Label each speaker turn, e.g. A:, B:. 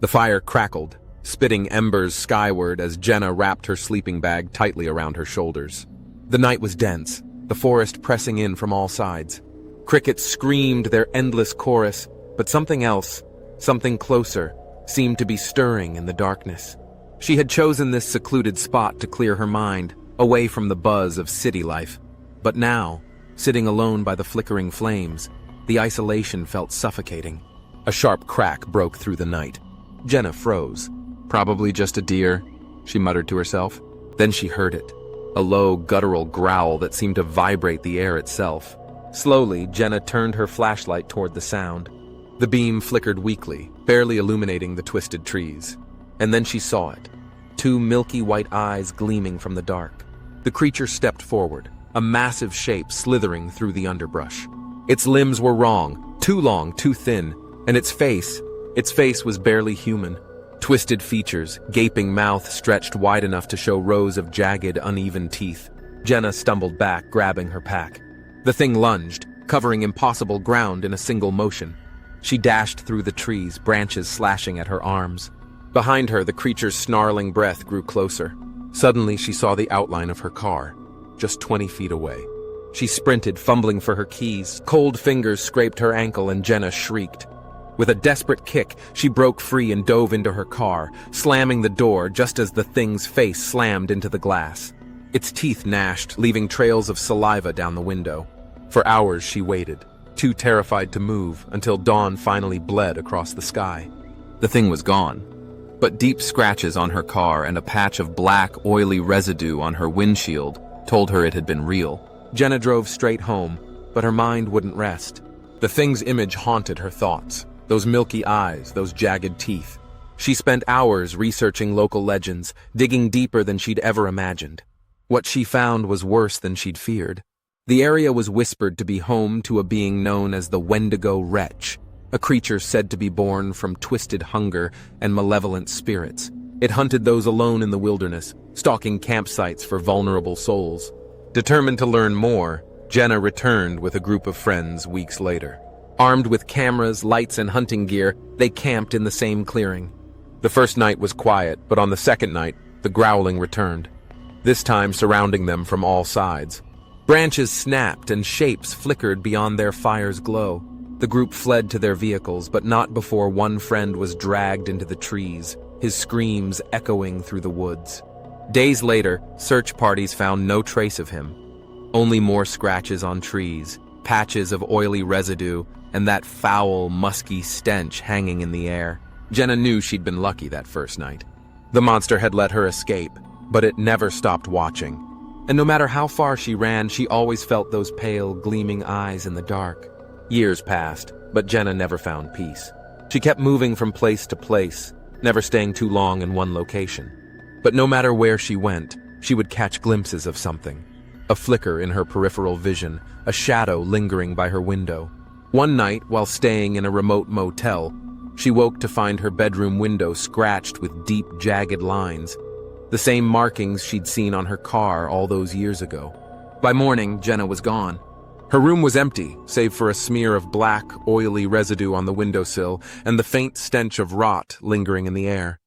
A: The fire crackled, spitting embers skyward as Jenna wrapped her sleeping bag tightly around her shoulders. The night was dense, the forest pressing in from all sides. Crickets screamed their endless chorus, but something else, something closer, seemed to be stirring in the darkness. She had chosen this secluded spot to clear her mind, away from the buzz of city life. But now, sitting alone by the flickering flames, the isolation felt suffocating. A sharp crack broke through the night. Jenna froze. Probably just a deer, she muttered to herself. Then she heard it, a low, guttural growl that seemed to vibrate the air itself. Slowly, Jenna turned her flashlight toward the sound. The beam flickered weakly, barely illuminating the twisted trees. And then she saw it, two milky white eyes gleaming from the dark. The creature stepped forward, a massive shape slithering through the underbrush. Its limbs were long, too thin, and its face was barely human. Twisted features, gaping mouth stretched wide enough to show rows of jagged, uneven teeth. Jenna stumbled back, grabbing her pack. The thing lunged, covering impossible ground in a single motion. She dashed through the trees, branches slashing at her arms. Behind her, the creature's snarling breath grew closer. Suddenly, she saw the outline of her car, just 20 feet away. She sprinted, fumbling for her keys. Cold fingers scraped her ankle and Jenna shrieked. With a desperate kick, she broke free and dove into her car, slamming the door just as the thing's face slammed into the glass. Its teeth gnashed, leaving trails of saliva down the window. For hours she waited, too terrified to move, until dawn finally bled across the sky. The thing was gone, but deep scratches on her car and a patch of black, oily residue on her windshield told her it had been real. Jenna drove straight home, but her mind wouldn't rest. The thing's image haunted her thoughts. Those milky eyes, those jagged teeth. She spent hours researching local legends, digging deeper than she'd ever imagined. What she found was worse than she'd feared. The area was whispered to be home to a being known as the Wendigo Wretch, a creature said to be born from twisted hunger and malevolent spirits. It hunted those alone in the wilderness, stalking campsites for vulnerable souls. Determined to learn more, Jenna returned with a group of friends weeks later. Armed with cameras, lights, and hunting gear, they camped in the same clearing. The first night was quiet, but on the second night, the growling returned, this time surrounding them from all sides. Branches snapped and shapes flickered beyond their fire's glow. The group fled to their vehicles, but not before one friend was dragged into the trees, his screams echoing through the woods. Days later, search parties found no trace of him. Only more scratches on trees, patches of oily residue, and that foul, musky stench hanging in the air. Jenna knew she'd been lucky that first night. The monster had let her escape, but it never stopped watching. And no matter how far she ran, she always felt those pale, gleaming eyes in the dark. Years passed, but Jenna never found peace. She kept moving from place to place, never staying too long in one location. But no matter where she went, she would catch glimpses of something. A flicker in her peripheral vision, a shadow lingering by her window. One night, while staying in a remote motel, she woke to find her bedroom window scratched with deep, jagged lines, the same markings she'd seen on her car all those years ago. By morning, Jenna was gone. Her room was empty, save for a smear of black, oily residue on the windowsill and the faint stench of rot lingering in the air.